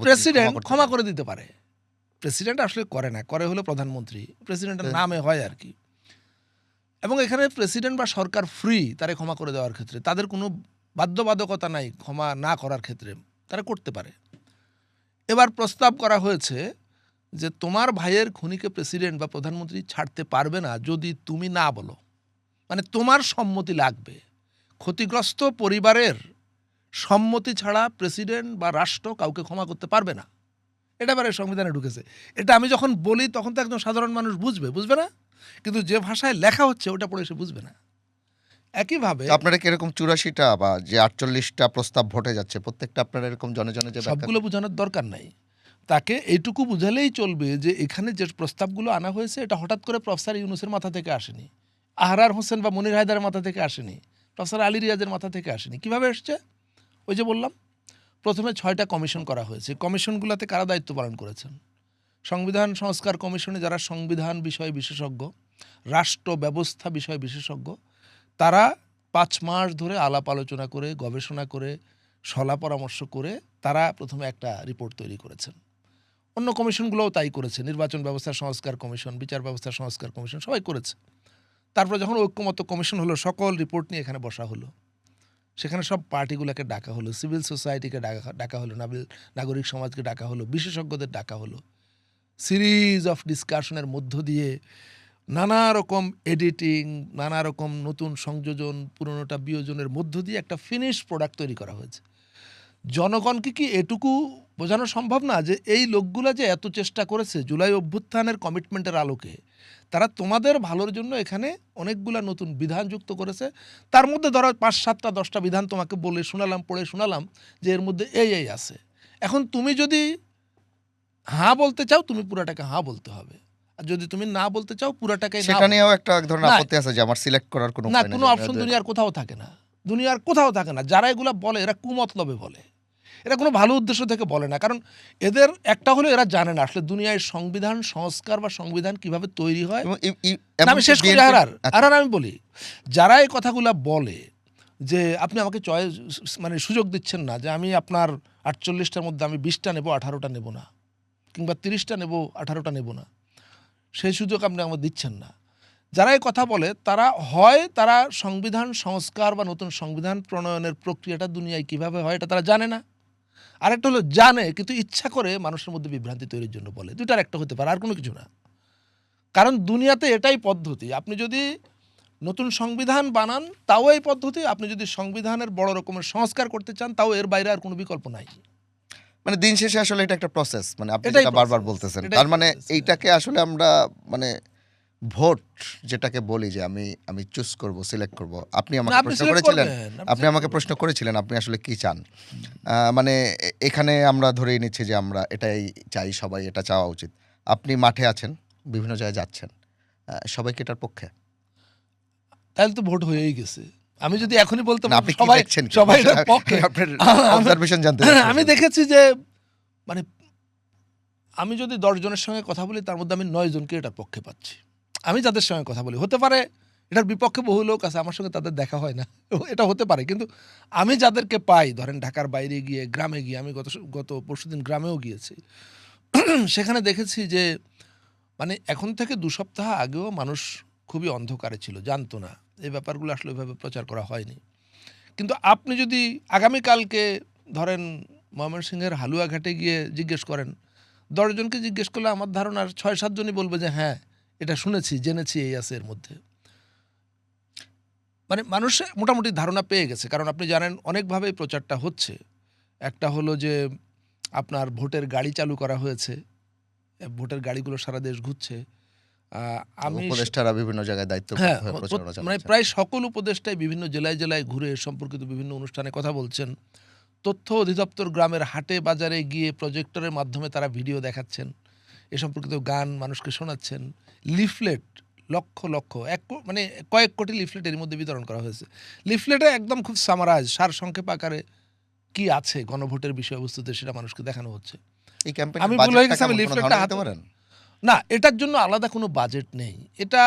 প্রেসিডেন্ট ক্ষমা করে দিতে পারে। প্রেসিডেন্ট আসলে করে না, করে হলো প্রধানমন্ত্রী, প্রেসিডেন্টের নামে হয় আর কি। এবং এখানে প্রেসিডেন্ট বা সরকার ফ্রি তারে ক্ষমা করে দেওয়ার ক্ষেত্রে, তাদের কোনো বাধ্যবাধকতা নাই ক্ষমা না করার ক্ষেত্রে, তারা করতে পারে। এবার প্রস্তাব করা হয়েছে যে তোমার ভাইয়ের খুনিকে প্রেসিডেন্ট বা প্রধানমন্ত্রী ছাড়তে পারবে না যদি তুমি না বলো, মানে তোমার সম্মতি লাগবে। ক্ষতিগ্রস্ত পরিবারের সম্মতি ছাড়া প্রেসিডেন্ট বা রাষ্ট্র কাউকে ক্ষমা করতে পারবে না। এটা এবারে সংবিধানে ঢুকেছে। এটা আমি যখন বলি তখন তো একজন সাধারণ মানুষ বুঝবে না, কিন্তু যে ভাষায় লেখা হচ্ছে ওটা পড়ে সে বুঝবে না। একইভাবে আপনারা কিরকম 84টা বা যে 48টা প্রস্তাব ভোটে যাচ্ছে প্রত্যেকটা আপনারা এরকম জনে যে সবগুলো বোঝানোর দরকার নাই, তাকে এইটুকু বুঝালেই চলবে যে এখানে যে প্রস্তাবগুলো আনা হয়েছে এটা হঠাৎ করে প্রফেসর ইউনূসের মাথা থেকে আসেনি। আহরার হোসেন বা মনির হায়দারের মাথা থেকে আসেনি, প্রফেসর আলী রিয়াজের মাথা থেকে আসেনি। কিভাবে এসছে? ওই যে বললাম, প্রথমে 6টা কমিশন করা হয়েছে। কমিশনগুলোতে কারা দায়িত্ব পালন করেছেন? সংবিধান সংস্কার কমিশনে যারা সংবিধান বিষয়ে বিশেষজ্ঞ, রাষ্ট্র ব্যবস্থা বিষয়ে বিশেষজ্ঞ, তারা 5 মাস ধরে আলাপ আলোচনা করে, গবেষণা করে, সলা পরামর্শ করে তারা প্রথমে একটা রিপোর্ট তৈরি করেছেন। অন্য কমিশনগুলোও তাই করেছে। নির্বাচন ব্যবস্থা সংস্কার কমিশন, বিচার ব্যবস্থা সংস্কার কমিশন, সবাই করেছে। তারপর যখন ঐক্যমত্য কমিশন হলো, সকল রিপোর্ট নিয়ে এখানে বসা হলো। সেখানে সব পার্টিগুলোকে ডাকা হলো, সিভিল সোসাইটিকে ডাকা হলো, নাগরিক সমাজকে ডাকা হলো, বিশেষজ্ঞদের ডাকা হলো। সিরিজ অফ ডিসকাশনের মধ্য দিয়ে নানা রকম এডিটিং, নানা রকম নতুন সংযোজন, পুরনোটা বিয়োজনের মধ্য দিয়ে একটা ফিনিশ প্রোডাক্ট তৈরি করা হয়েছে। জনগণকে কি এটুকু বোঝানো সম্ভব না যে এই লোকগুলো যে এত চেষ্টা করেছে জুলাই অভ্যুত্থানের কমিটমেন্টের আলোকে, তারা তোমাদের ভালোর জন্য এখানে অনেকগুলা নতুন বিধান যুক্ত করেছে। তার মধ্যে ধরো 5, 7টা 10টা বিধান তোমাকে বলে শোনালাম, পড়ে শোনালাম যে এর মধ্যে এই আছে। এখন তুমি যদি হ্যাঁ বলতে চাও, তুমি পুরাটাকে হ্যাঁ বলতে হবে, আর যদি তুমি না বলতে চাও পুরাটাকে সেটা নিয়েও একটা এক ধরনের না। আপত্তি আছে যে আমার সিলেক্ট করার কোনো না, উপায় নেই, কোনো যে অপশন আমাদের- দুনিয়ার কোথাও থাকে না, দুনিয়ার কোথাও থাকে না। যারা এগুলা বলে এরা কুমতলবে বলে, এরা কোনো ভালো উদ্দেশ্য থেকে বলে না। কারণ এদের একটা হলো এরা জানে না আসলে দুনিয়ায় সংবিধান সংস্কার বা সংবিধান কিভাবে তৈরি হয়। এবং না, আমি শেষ করি। আচ্ছা। আমি বলি, যারা এই কথাগুলা বলে যে আপনি আমাকে চয়েস মানে সুযোগ দিচ্ছেন না, যে আমি আপনার 48টার মধ্যে আমি 20টা নেব, 18টা নেব না, কিংবা 30টা নেব, 18টা নেব না, সেই সুযোগ আপনি আমাকে দিচ্ছেন না। যারা এই কথা বলে তারা সংবিধান সংস্কার বা নতুন সংবিধান প্রণয়নের প্রক্রিয়াটা দুনিয়ায় কিভাবে হয় এটা তারা জানে না। আরেকটা হলো জানে কিন্তু ইচ্ছা করে মানুষের মধ্যে বিভ্রান্তি তৈরির জন্য বলে। দুইটার একটা হতে পারে, আর কোনো কিছু না। কারণ দুনিয়াতে এটাই পদ্ধতি। আপনি যদি নতুন সংবিধান বানান তাও এই পদ্ধতি, আপনি যদি সংবিধানের বড় রকমের সংস্কার করতে চান তাও এর বাইরে আর কোনো বিকল্প নাই। মানে দিন শেষে আসলে এটা একটা প্রসেস, মানে আপনি এটাই যেটা বারবার process, বলতেছেন, এটাই তার মানে process, এইটাকে আসলে আমরা মানে ভোট যেটাকে বলি যে আমি চুজ করব, সিলেক্ট করব। আপনি না, আমাকে আপনি প্রশ্ন select করেছিলেন, করবেন, আপনি আমাকে প্রশ্ন করেছিলেন আপনি আসলে কি চান। মানে এখানে আমরা ধরেই নিচ্ছি যে আমরা এটাই চাই, সবাই এটা চাওয়া উচিত। আপনি মাঠে আছেন, বিভিন্ন জায়গায় যাচ্ছেন, সবাই কি এটার পক্ষে? তাহলে তো ভোট হয়েই গেছে। আমি যদি এখনই বলতাম না, আপনি কি সবাই দেখছেন কি? সবাই এটার পক্ষে, আপনার অবজারভেশন জানতে আমি দেখেছি যে মানে আমি যদি 10 জনের সঙ্গে কথা বলি তার মধ্যে আমি 9 জনকে এটার পক্ষে পাচ্ছি। আমি যাদের সঙ্গে কথা বলি, হতে পারে এটার বিপক্ষে বহু লোক আছে, আমার সঙ্গে তাদের দেখা হয় না, এটা হতে পারে। কিন্তু আমি যাদেরকে পাই, ধরেন ঢাকার বাইরে গিয়ে, গ্রামে গিয়ে, আমি গত পরশুদিন গ্রামেও গিয়েছি, সেখানে দেখেছি যে মানে এখন থেকে 2 সপ্তাহ আগেও মানুষ খুবই অন্ধকারে ছিল, জানতো না এই ব্যাপারগুলো আসলে ওইভাবে প্রচার করা হয়নি। কিন্তু আপনি যদি আগামীকালকে ধরেন ময়মনসিংহের হালুয়াঘাটে গিয়ে জিজ্ঞেস করেন, 10 জনকে জিজ্ঞেস করলে আমার ধারণার 6-7 জনই বলবে যে হ্যাঁ এটা শুনেছি, জেনেছি, এই আছে এর মধ্যে। মানে মানুষ মোটামুটি ধারণা পেয়ে গেছে। কারণ আপনি জানেন অনেকভাবেই প্রচারটা হচ্ছে। একটা হলো যে আপনার ভোটের গাড়ি চালু করা হয়েছে, ভোটের গাড়িগুলো সারা দেশ ঘুরছে। আমি উপদেষ্টারা বিভিন্ন জায়গায় দায়িত্ব হ্যাঁ, প্রচারণা মানে চালাচ্ছেন। প্রায় সকল উপদেষ্টাই বিভিন্ন জেলায় জেলায় ঘুরে সম্পর্কিত বিভিন্ন অনুষ্ঠানে কথা বলছেন। তথ্য অধিদপ্তর গ্রামের হাটে বাজারে গিয়ে প্রজেক্টরের মাধ্যমে তারা ভিডিও দেখাচ্ছেন, এ সম্পর্কিত গান মানুষকে শোনাচ্ছেন। লিফলেট লক্ষ লক্ষ মানে কয়েক কোটি লিফলেট এর মধ্যে বিতরণ করা হয়েছে। লিফলেটে একদম খুব সামারাইজ, সারসংক্ষেপ আকারে কি আছে গণভোটের বিষয়বস্তুতে সেটা মানুষকে দেখানো হচ্ছে। এই ক্যাম্পেইন আমি ভুল হয়ে গেছি, আমি লিফলেটটা হাতে পারেন? না, এটার জন্য আলাদা কোনো বাজেট নেই। এটা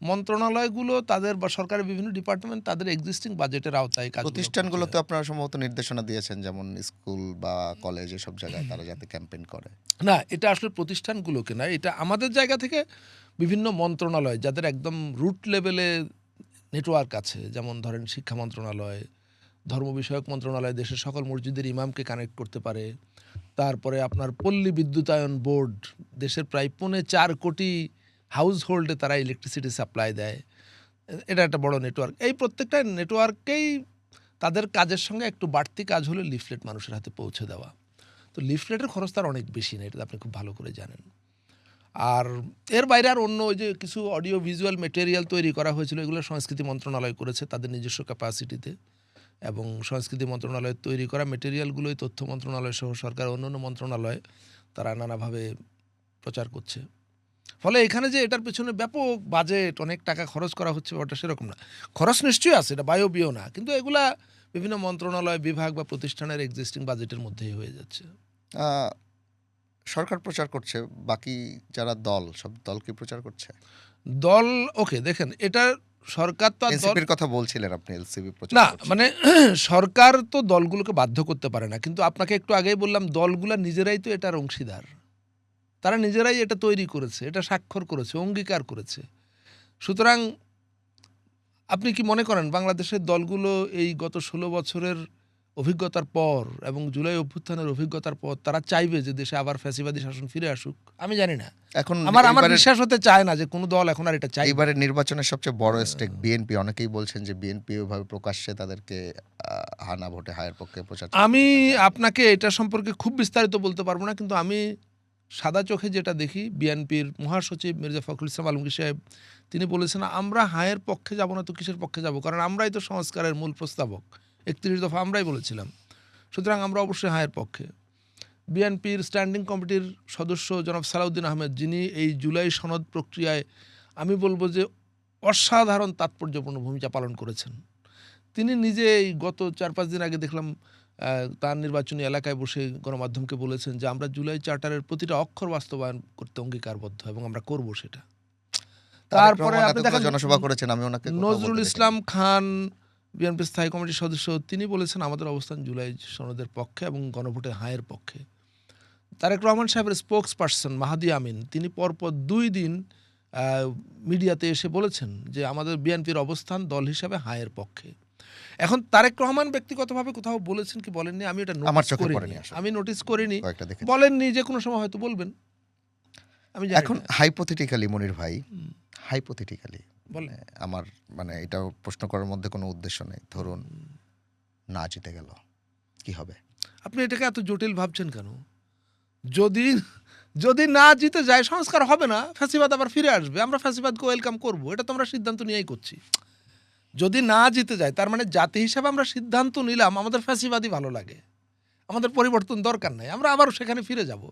মন্ত্রণালয়গুলো তাদের বা সরকারের বিভিন্ন ডিপার্টমেন্ট তাদের এক্সিস্টিং বাজেটের আওতায় কাজ। প্রতিষ্ঠানগুলোতে আপনারা সম্ভবত নির্দেশনা দিয়েছেন, যেমন স্কুল বা কলেজ, এসব জায়গায় তারা যাতে ক্যাম্পেইন করে। না, এটা আসলে প্রতিষ্ঠানগুলোকে না, এটা আমাদের জায়গা থেকে বিভিন্ন মন্ত্রণালয় যাদের একদম রুট লেভেলে নেটওয়ার্ক আছে, যেমন ধরেন শিক্ষা মন্ত্রণালয়, ধর্ম বিষয়ক মন্ত্রণালয় দেশের সকল মসজিদের ইমামকে কানেক্ট করতে পারে। তারপরে আপনার পল্লী বিদ্যুতায়ন বোর্ড দেশের প্রায় 4.25 কোটি হাউস হোল্ডে তারা ইলেকট্রিসিটি সাপ্লাই দেয়। এটা একটা বড় নেটওয়ার্ক। এই প্রত্যেকটা নেটওয়ার্ককেই তাদের কাজের সঙ্গে একটু বাড়তি কাজ হলো লিফলেট মানুষের হাতে পৌঁছে দেওয়া। তো লিফলেটের খরচ তার অনেক বেশি না, এটা আপনি খুব ভালো করে জানেন। আর এর বাইরে আর অন্য ওই যে কিছু অডিও ভিজুয়াল মেটেরিয়াল তৈরি করা হয়েছিল, এগুলো সংস্কৃতি মন্ত্রণালয় করেছে তাদের নিজস্ব ক্যাপাসিটিতে, এবং সংস্কৃতি মন্ত্রণালয়ের তৈরি করা মেটেরিয়ালগুলোই তথ্য মন্ত্রণালয় সহ সরকার অন্যান্য মন্ত্রণালয় তারা নানাভাবে প্রচার করছে। ফলে এখানে যে এটার পেছনে ব্যাপক বাজেট, অনেক টাকা খরচ করা হচ্ছে ব্যাপারটা সেরকম না। খরচ নিশ্চয়ই আছে, এটা বায়বীয় না, কিন্তু এগুলা বিভিন্ন মন্ত্রণালয়, বিভাগ বা প্রতিষ্ঠানের এক্সিস্টিং বাজেটের মধ্যেই হয়ে যাচ্ছে। আহ, সরকার প্রচার করছে, বাকি যারা দল, সব দল কি প্রচার করছে? দল, ওকে দেখেন, এটা সরকার তো আর দল এনসিপির কথা বলছিলেন আপনি, এলসিপি প্রচার না, করছে। মানে সরকার তো দলগুলোকে বাধ্য করতে পারে না, কিন্তু আপনাকে একটু আগেই বললাম দলগুলা নিজেরাই তো এটার অংশীদার। তারা নিজেরাই এটা তৈরি করেছে, এটা স্বাক্ষর করেছে, অঙ্গীকার করেছে। সুতরাং আপনি কি মনে করেন বাংলাদেশের দলগুলো এই গত ১৬ বছরের অভিজ্ঞতার পর এবং জুলাই অভ্যুত্থানের অভিজ্ঞতার পর তারা চাইবে যে দেশে আবার ফ্যাসিবাদী শাসন ফিরে আসুক? আমি জানি না। এখন আমার এবারের বিশ্বাস হতে চায় না যে কোনো দল এখন আর এটা চাইবে। এইবারের নির্বাচনের সবচেয়ে বড় স্টেক বিএনপি। অনেকেই বলছেন যে বিএনপি ওইভাবে প্রকাশ্যে তাদেরকে হানা ভোটে হায়ের পক্ষে প্রচার আমি চালাতে চায়। আপনাকে এটা সম্পর্কে খুব বিস্তারিত বলতে পারবো না, কিন্তু আমি সাদা চোখে যেটা দেখি, বিএনপির মহাসচিব মির্জা ফখরুল ইসলাম আলমগীর সাহেব তিনি বলেছেন আমরা হায়ের পক্ষে যাব না তো কিসের পক্ষে যাব, কারণ আমরাই তো সংস্কারের মূল প্রস্তাবক। ৩১ দফা আমরাই বলেছিলাম, সুতরাং আমরা অবশ্যই হায়ের পক্ষে। বিএনপির স্ট্যান্ডিং কমিটির সদস্য জনাব সালাউদ্দিন আহমেদ, যিনি এই জুলাই সনদ প্রক্রিয়ায় আমি বলবো যে অসাধারণ তাৎপর্যপূর্ণ ভূমিকা পালন করেছেন, তিনি নিজে এই গত ৪-৫ দিন আগে দেখলাম তার নির্বাচনী এলাকায় বসে গণমাধ্যমকে বলেছেন যে আমরা জুলাই চার্টারের প্রতিটা অক্ষর বাস্তবায়ন করতে অঙ্গীকারবদ্ধ এবং আমরা করব সেটা। তারপরে আপনি দেখেন জনসভা করেছেন, আমি ওনাকে কোথাও নজরুল বলতে দেখিনি। ইসলাম খান, বিএনপি স্থায়ী কমিটির সদস্য, তিনি বলেছেন আমাদের অবস্থান জুলাই সনদের পক্ষে এবং গণভোটে হায়ের পক্ষে। তারেক রহমান সাহেবের স্পোকস পার্সন মাহাদি আমিন, তিনি পরপর ২ দিন মিডিয়াতে এসে বলেছেন যে আমাদের বিএনপির অবস্থান দল হিসাবে হায়ের পক্ষে। এখন তারেক রহমান ব্যক্তিগতভাবে কোথাও বলেছেন কি বলেননি আমি এটা আমার নোটিস চোখে করিনি, পড়েনি আসলে। আমি নোটিস করিনি। কয়েকটা দেখেছি। বলেননি, যে কোনো সময় হয়তো বলবেন, আমি জানি এখন না। হাইপোথেটিক্যালি মনির ভাই, হাইপোথেটিক্যালি বলেন। আমার মানে এটা প্রশ্ন করার মধ্যে কোনো উদ্দেশ্য নেই, ধরুন না জিতে গেল, কি হবে? আপনি এটাকে এত জটিল ভাবছেন কেন? যদি যদি না জিতে যায় সংস্কার হবে না, ফ্যাসিবাদ আবার ফিরে আসবে, আমরা ফ্যাসিবাদকে ওয়েলকাম করব, এটা তো আমরা সিদ্ধান্ত নিয়েই করছি। যদি না জিতে যায় তার মানে জাতি হিসাবে আমরা সিদ্ধান্ত নিলাম আমাদের ফ্যাসিবাদই ভালো লাগে, আমাদের পরিবর্তন দরকার নাই, আমরা আবারও সেখানে ফিরে যাব।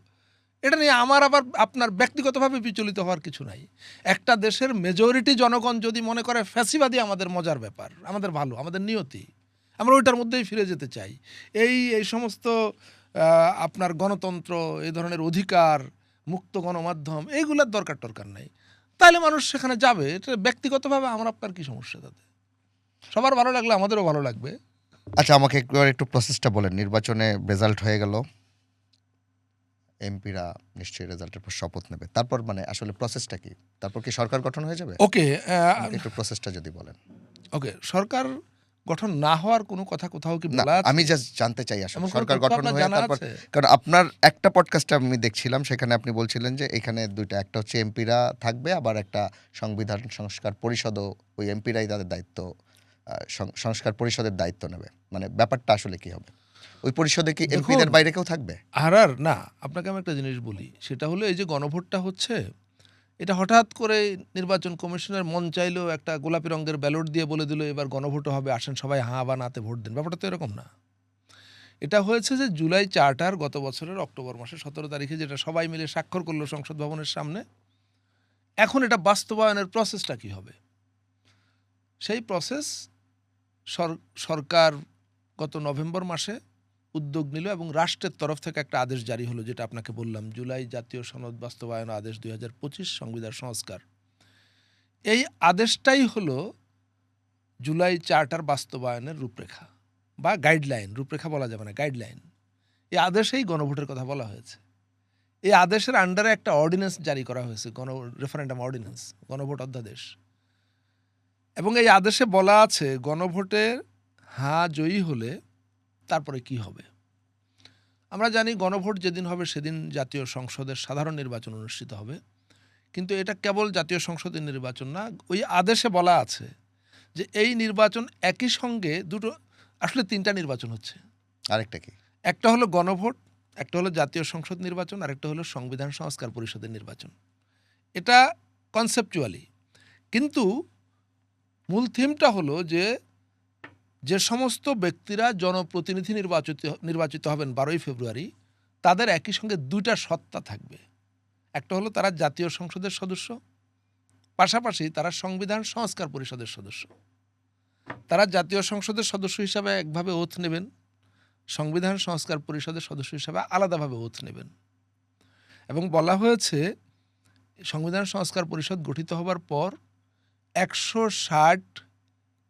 এটা নিয়ে আমার আবার আপনার ব্যক্তিগতভাবে বিচলিত হওয়ার কিছু নাই। একটা দেশের মেজরিটি জনগণ যদি মনে করে ফ্যাসিবাদী আমাদের মজার ব্যাপার, আমাদের ভালো, আমাদের নিয়তি, আমরা ওইটার মধ্যেই ফিরে যেতে চাই, এই সমস্ত আপনার গণতন্ত্র, এই ধরনের অধিকার, মুক্ত গণমাধ্যম, এইগুলোর দরকার নাই, তাহলে মানুষ সেখানে যাবে। এটা ব্যক্তিগতভাবে আমার আপনার কি সমস্যা তাতে? সবার ভালো লাগলে আমাদেরও ভালো লাগবে। আচ্ছা, আমাকে একটু প্রসেসটা বলেন। নির্বাচনে রেজাল্ট হয়ে গেল, এমপিরা নিশ্চয়ই রেজাল্টের পর শপথ নেবে, তারপর মানে আসলে প্রসেসটা কি? তারপর কি সরকার গঠন হয়ে যাবে? ওকে, আমাকে একটু প্রসেসটা যদি বলেন। ওকে, সরকার গঠন না হওয়ার কোনো কথা কোথাও কি না, বলা আছে? আমি জাস্ট জানতে চাই আসলে এমন কোনো সরকার তথ্য গঠন আপনার হয়ে জানা তারপর, আছে? কারণ আপনার একটা পডকাস্টে আমি দেখছিলাম, সেখানে আপনি বলছিলেন যে এখানে দুইটা, একটা হচ্ছে এমপিরা থাকবে, আবার একটা সংবিধান সংস্কার পরিষদও ওই এমপিরাই তাদের দায়িত্ব, সংস্কার পরিষদের দায়িত্ব নেবে। মানে ব্যাপারটা আসলে কি হবে? ওই পরিষদে কি দেখুন, এমপিদের বাইরে কেউ থাকবে? আর না, আপনাকে আমি একটা জিনিস বলি, সেটা হলো এই যে গণভোটটা হচ্ছে, এটা হঠাৎ করে নির্বাচন কমিশনের মন চাইলো একটা গোলাপি রঙের ব্যালট দিয়ে বলে দিল এবার গণভোট হবে, আসেন সবাই হাঁ বা নাতে ভোট দেন। ব্যাপারটা তো এরকম না। এটা হয়েছে যে জুলাই চার্টার গত বছরের অক্টোবর মাসে ১৭ তারিখে যেটা সবাই মিলে স্বাক্ষর করলো সংসদ ভবনের সামনে, এখন এটা বাস্তবায়নের প্রসেসটা কি হবে? সেই প্রসেস সরকার গত নভেম্বর মাসে উদ্যোগ নিল এবং রাষ্ট্রের তরফ থেকে একটা আদেশ জারি হলো, যেটা আপনাকে বললাম, জুলাই জাতীয় সনদ বাস্তবায়ন আদেশ ২০২৫ সংবিধান সংস্কার। এই আদেশটাই হলো জুলাই চার্টার বাস্তবায়নের রূপরেখা বা গাইডলাইন। রূপরেখা বলা যাবে না, গাইডলাইন। এই আদেশেই গণভোটের কথা বলা হয়েছে। এই আদেশের আন্ডারে একটা অর্ডিন্যান্স জারি করা হয়েছে, রেফারেন্ডাম অর্ডিন্যান্স, গণভোট অধ্যাদেশ। এবং এই আদেশে বলা আছে গণভোটে হ্যাঁ জয়ী হলে তারপরে কি হবে। আমরা জানি গণভোট যেদিন হবে সেদিন জাতীয় সংসদের সাধারণ নির্বাচন অনুষ্ঠিত হবে, কিন্তু এটা কেবল জাতীয় সংসদের নির্বাচন না। ওই আদেশে বলা আছে যে এই নির্বাচন একই সঙ্গে আসলে ৩টা নির্বাচন হচ্ছে। আরেকটা কি? একটা হলো গণভোট, একটা হলো জাতীয় সংসদ নির্বাচন, আর একটা হলো সংবিধান সংস্কার পরিষদের নির্বাচন। এটা কনসেপচুয়ালি, কিন্তু মূল থিমটা হলো যে সমস্ত ব্যক্তিরা জনপ্রতিনিধি নির্বাচিত হবেন ১২ই ফেব্রুয়ারি, তাদের একই সঙ্গে 2টা সত্তা থাকবে। একটা হলো তারা জাতীয় সংসদের সদস্য, পাশাপাশি তারা সংবিধান সংস্কার পরিষদের সদস্য। তারা জাতীয় সংসদের সদস্য হিসাবে একভাবে ওথ নেবেন, সংবিধান সংস্কার পরিষদের সদস্য হিসাবে আলাদাভাবে ওথ নেবেন। এবং বলা হয়েছে সংবিধান সংস্কার পরিষদ গঠিত হবার পর 160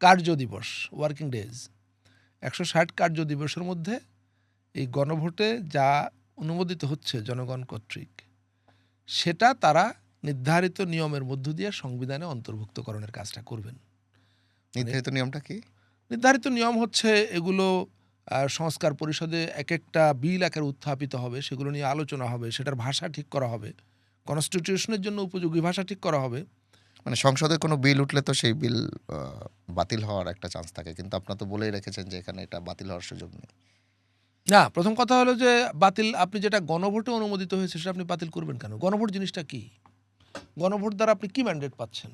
কার্য দিবস, ওয়ার্কিং ডেজ, 160 কার্য দিবসের মধ্যে এই গণভোটে যা অনুমোদিত হচ্ছে জনগণ কর্তৃক, সেটা তারা নির্ধারিত নিয়মের মধ্য দিয়ে সংবিধানে অন্তর্ভুক্তকরণের কাজটা করবেন। নির্ধারিত নিয়মটা কি? নির্ধারিত নিয়ম হচ্ছে এগুলো সংস্কার পরিষদে এক একটা বিল আকারে উত্থাপিত হবে, সেগুলো নিয়ে আলোচনা হবে, সেটার ভাষা ঠিক করা হবে, কনস্টিটিউশনের জন্য উপযোগী ভাষা ঠিক করা হবে। মানে সংসদে কোনো বিল উঠলে তো সেই বিল বাতিল হওয়ার একটা চান্স থাকে, কিন্তু আপনারা তো বলেই রেখেছেন যে এখানে এটা বাতিল হওয়ার সুযোগ নেই। না, প্রথম কথা হলো যে বাতিল, আপনি যেটা গণভোটে অনুমোদিত হয়েছে সেটা আপনি বাতিল করবেন কেন? গণভোট জিনিসটা কি? গণভোট দ্বারা আপনি কি ম্যান্ডেট পাচ্ছেন?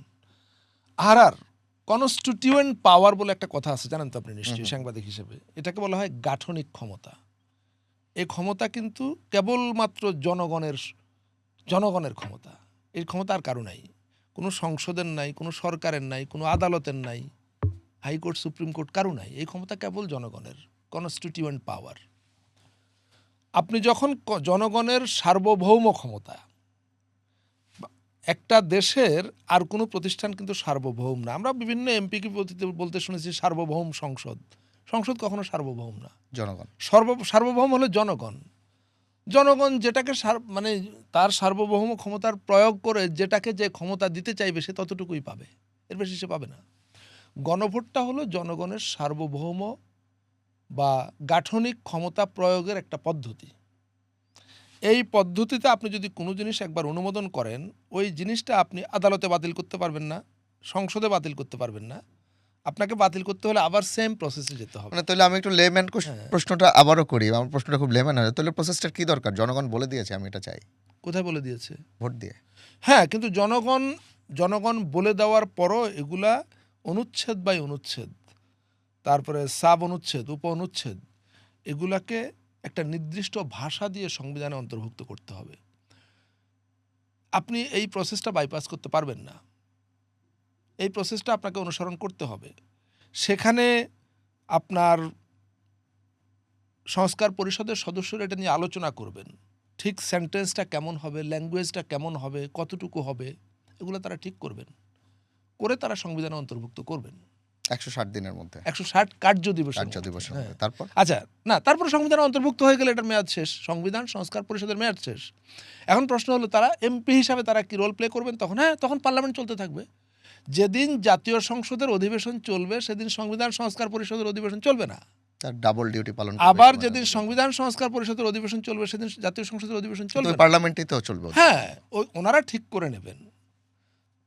আর কনস্টিটিউয়েন্ট পাওয়ার বলে একটা কথা আছে, জানেন তো আপনি নিশ্চয়ই সাংবাদিক হিসেবে। এটাকে বলা হয় গাঠনিক ক্ষমতা। এই ক্ষমতা কিন্তু কেবলমাত্র জনগণের ক্ষমতা। এই ক্ষমতা আর কারো নাই, কোনো সংসদের নাই, কোনো সরকারের নাই, কোনো আদালতের নাই, হাইকোর্ট সুপ্রিম কোর্ট কারো নাই। এই ক্ষমতা কেবল জনগণের, কনস্টিটিউয়েন্ট পাওয়ার। আপনি যখন জনগণের সার্বভৌম ক্ষমতা, একটা দেশের আর কোনো প্রতিষ্ঠান কিন্তু সার্বভৌম না। আমরা বিভিন্ন এমপিকে বলতে শুনেছি সার্বভৌম সংসদ। সংসদ কখনো সার্বভৌম না। জনগণ সার্বভৌম হলো জনগণ। জনগণ যেটাকে মানে তার সার্বভৌম ক্ষমতার প্রয়োগ করে যেটাকে যে ক্ষমতা দিতে চাইবে সে ততটুকুই পাবে, এর বেশি সে পাবে না। গণভোটটা হলো জনগণের সার্বভৌম বা গাঠনিক ক্ষমতা প্রয়োগের একটা পদ্ধতি। এই পদ্ধতিতে আপনি যদি কোনো জিনিস একবার অনুমোদন করেন, ওই জিনিসটা আপনি আদালতে বাতিল করতে পারবেন না, সংসদে বাতিল করতে পারবেন না। আপনাকে বাতিল করতে হলে আবার সেম প্রসেসে যেতে হবে। মানে তাহলে আমি একটু লেম্যান প্রশ্নটা আবারও করি, আমার প্রশ্নটা খুব লেম্যান হয়। তাহলে প্রসেসটার কি দরকার? জনগণ বলে দিয়েছে আমি এটা চাই, কোথায় বলে দিয়েছে? ভোট দিয়ে। হ্যাঁ, কিন্তু জনগণ বলে দেওয়ার পরও এগুলা অনুচ্ছেদ বাই অনুচ্ছেদ, তারপরে সাব অনুচ্ছেদ, উপ অনুচ্ছেদ, এগুলাকে একটা নির্দিষ্ট ভাষা দিয়ে সংবিধানে অন্তর্ভুক্ত করতে হবে। আপনি এই প্রসেসটা বাইপাস করতে পারবেন না। এই প্রসেসটা আপনাকে অনুসরণ করতে হবে। সেখানে আপনার সংস্কার পরিষদের সদস্যরা এটা নিয়ে আলোচনা করবেন, ঠিক সেন্টেন্সটা কেমন হবে, ল্যাঙ্গুয়েজটা কেমন হবে, কতটুকু হবে, এগুলো তারা ঠিক করবেন, করে তারা সংবিধানে অন্তর্ভুক্ত করবেন 160 দিনের মধ্যে, 160 কার্য দিবসের মধ্যে। তারপর আচ্ছা, না, তারপরে সংবিধানে অন্তর্ভুক্ত হয়ে গেলে এটার মেয়াদ শেষ, সংবিধান সংস্কার পরিষদের মেয়াদ শেষ। এখন প্রশ্ন হলো তারা এমপি হিসাবে তারা কি রোল প্লে করবেন তখন? হ্যাঁ, তখন পার্লামেন্ট চলতে থাকবে। যেদিন জাতীয় সংসদের অধিবেশন চলবে সেদিন সংবিধান সংস্কার পরিষদের অধিবেশন চলবে না, তার ডাবল ডিউটি পালন। আবার যেদিন সংবিধান সংস্কার পরিষদের অধিবেশন চলবে সেদিন জাতীয় সংসদের অধিবেশন চলবে, পার্লামেন্টেই তো চলবে। হ্যাঁ, ওনারা ঠিক করে নেবেন।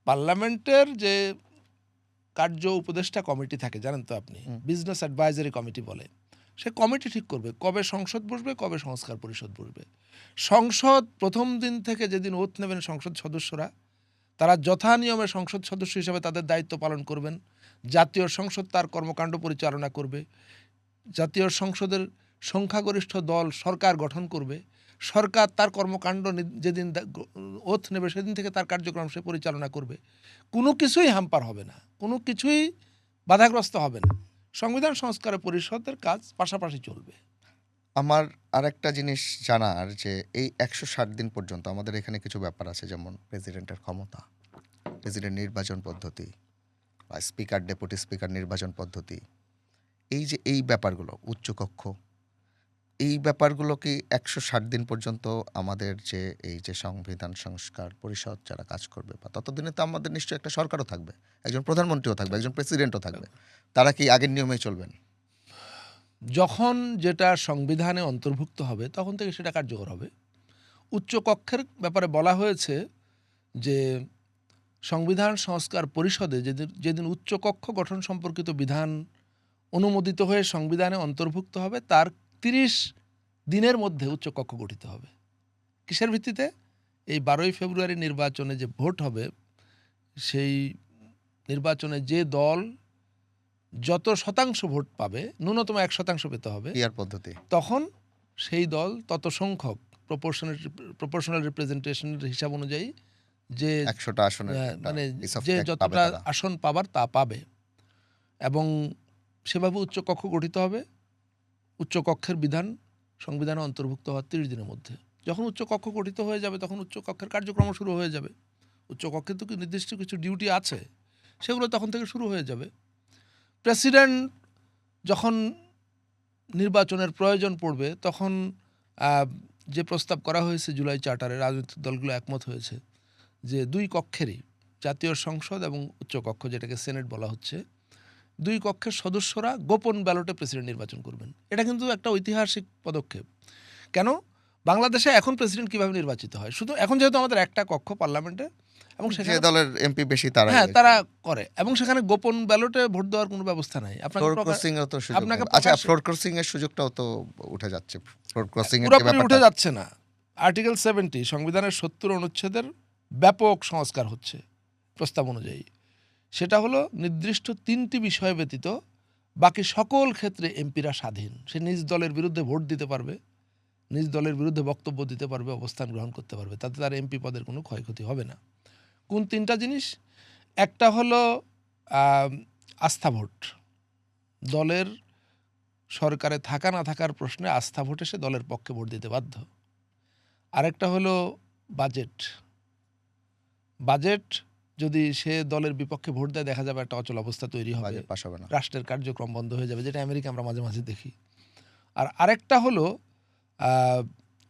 পার্লামেন্টের যে কার্য উপদেষ্টা কমিটি থাকে, জানেন তো আপনি, বিজনেস অ্যাডভাইজারি কমিটি বলে, সে কমিটি ঠিক করবে কবে সংসদ বসবে, কবে সংস্কার পরিষদ বসবে। সংসদ প্রথম দিন থেকে যেদিন ওথ নেবেন সংসদ সদস্যরা, তারা যথা নিয়মে সংসদ সদস্য হিসেবে তাদের দায়িত্ব পালন করবেন। জাতীয় সংসদ তার কর্মকাণ্ড পরিচালনা করবে। জাতীয় সংসদের সংখ্যাগরিষ্ঠ দল সরকার গঠন করবে। সরকার তার কর্মকাণ্ড যেদিন ওথ নেবে সেদিন থেকে তার কার্যক্রম সে পরিচালনা করবে। কোনো কিছুই হ্যাম্পার হবে না, কোনো কিছুই বাধাগ্রস্ত হবে না। সংবিধান সংস্কার পরিষদের কাজ পাশাপাশি চলবে। আমার আরেকটা জিনিস জানার, যে এই 160 দিন পর্যন্ত আমাদের এখানে কিছু ব্যাপার আছে, যেমন প্রেসিডেন্টের ক্ষমতা, প্রেসিডেন্ট নির্বাচন পদ্ধতি বা স্পিকার ডেপুটি স্পিকার নির্বাচন পদ্ধতি, এই ব্যাপারগুলো, উচ্চকক্ষ, এই ব্যাপারগুলো কি 160 দিন পর্যন্ত আমাদের যে সংবিধান সংস্কার পরিষদ যারা কাজ করবে, বা ততদিনে তো আমাদের নিশ্চয়ই একটা সরকারও থাকবে, একজন প্রধানমন্ত্রীও থাকবে, একজন প্রেসিডেন্টও থাকবে, তারা কি আগের নিয়মেই চলবেন? যখন যেটা সংবিধানে অন্তর্ভুক্ত হবে তখন থেকে সেটা কার্যকর হবে। উচ্চকক্ষের ব্যাপারে বলা হয়েছে যে সংবিধান সংস্কার পরিষদে যেদিন উচ্চকক্ষ গঠন সম্পর্কিত বিধান অনুমোদিত হয়ে সংবিধানে অন্তর্ভুক্ত হবে তার 30 দিনের মধ্যে উচ্চকক্ষ গঠিত হবে। কিসের ভিত্তিতে? এই 12ই ফেব্রুয়ারি নির্বাচনে যে ভোট হবে, সেই নির্বাচনে যে দল যত শতাংশ ভোট পাবে, ন্যূনতম 1% পেতে হবে, পিআর পদ্ধতি, তখন সেই দল তত সংখ্যক প্রপোর্শনাল রিপ্রেজেন্টেশনের হিসাব অনুযায়ী যে 100টা আসনের একটা মানে piece of যে cake পাবে যতটা তারা। আসন পাবার তা পাবে, এবং সেভাবে উচ্চকক্ষ গঠিত হবে। উচ্চকক্ষের বিধান সংবিধানে অন্তর্ভুক্ত হওয়ার 30 দিনের মধ্যে। যখন উচ্চকক্ষ গঠিত হয়ে যাবে তখন উচ্চকক্ষের কার্যক্রম শুরু হয়ে যাবে। উচ্চকক্ষে তো নির্দিষ্ট কিছু ডিউটি আছে, সেগুলো তখন থেকে শুরু হয়ে যাবে। প্রেসিডেন্ট যখন নির্বাচনের প্রয়োজন পড়বে তখন যে প্রস্তাব করা হয়েছে জুলাই চার্টারে, রাজনৈতিক দলগুলো একমত হয়েছে যে 2 কক্ষেরই, জাতীয় সংসদ এবং উচ্চকক্ষ যেটাকে সেনেট বলা হচ্ছে, 2 কক্ষের সদস্যরা গোপন ব্যালটে প্রেসিডেন্ট নির্বাচন করবেন। এটা কিন্তু একটা ঐতিহাসিক পদক্ষেপ। কেন? বাংলাদেশে এখন প্রেসিডেন্ট কিভাবে নির্বাচিত হয়, শুধু এখন যেহেতু আমাদের একটা কক্ষ পার্লামেন্টে, এবং যে সেখানে দলের এমপি বেশি তারা হ্যাঁ তারা করে, এবং সেখানে গোপন ব্যালটে ভোট দেওয়ার কোনো ব্যবস্থা নাই। ফ্লোর ক্রসিং এর তো সুযোগ আপনাকে নেই। আচ্ছা, ফ্লোর ক্রসিং এর সুযোগটাও তো উঠে যাচ্ছে। ফ্লোর ক্রসিং এর যে পুরোপুরি ব্যাপারটা, উঠে যাচ্ছে না। আর্টিকেল 70 সংবিধানের 70 অনুচ্ছেদের ব্যাপক সংস্কার হচ্ছে প্রস্তাব অনুযায়ী। সেটা হলো নির্দিষ্ট 3টি বিষয় ব্যতীত বাকি সকল ক্ষেত্রে এমপিরা স্বাধীন। সে নিজ দলের বিরুদ্ধে ভোট দিতে পারবে, নিজ দলের বিরুদ্ধে বক্তব্য দিতে পারবে, অবস্থান গ্রহণ করতে পারবে, তাতে তার এমপি পদের কোনো ক্ষয়ক্ষতি হবে না। কোন 3টা জিনিস? একটা হলো আস্থা ভোট, দলের সরকারে থাকা না থাকার প্রশ্নে আস্থা ভোটে সে দলের পক্ষে ভোট দিতে বাধ্য। আরেকটা হলো বাজেট। বাজেট যদি সে দলের বিপক্ষে ভোট দেয়, দেখা যাবে একটা অচল অবস্থা তৈরি হবে, বাজেট পাস হবে না। রাষ্ট্রের কার্যক্রম বন্ধ হয়ে যাবে, যেটা আমেরিকা আমরা মাঝে মাঝে দেখি। আর আরেকটা হলো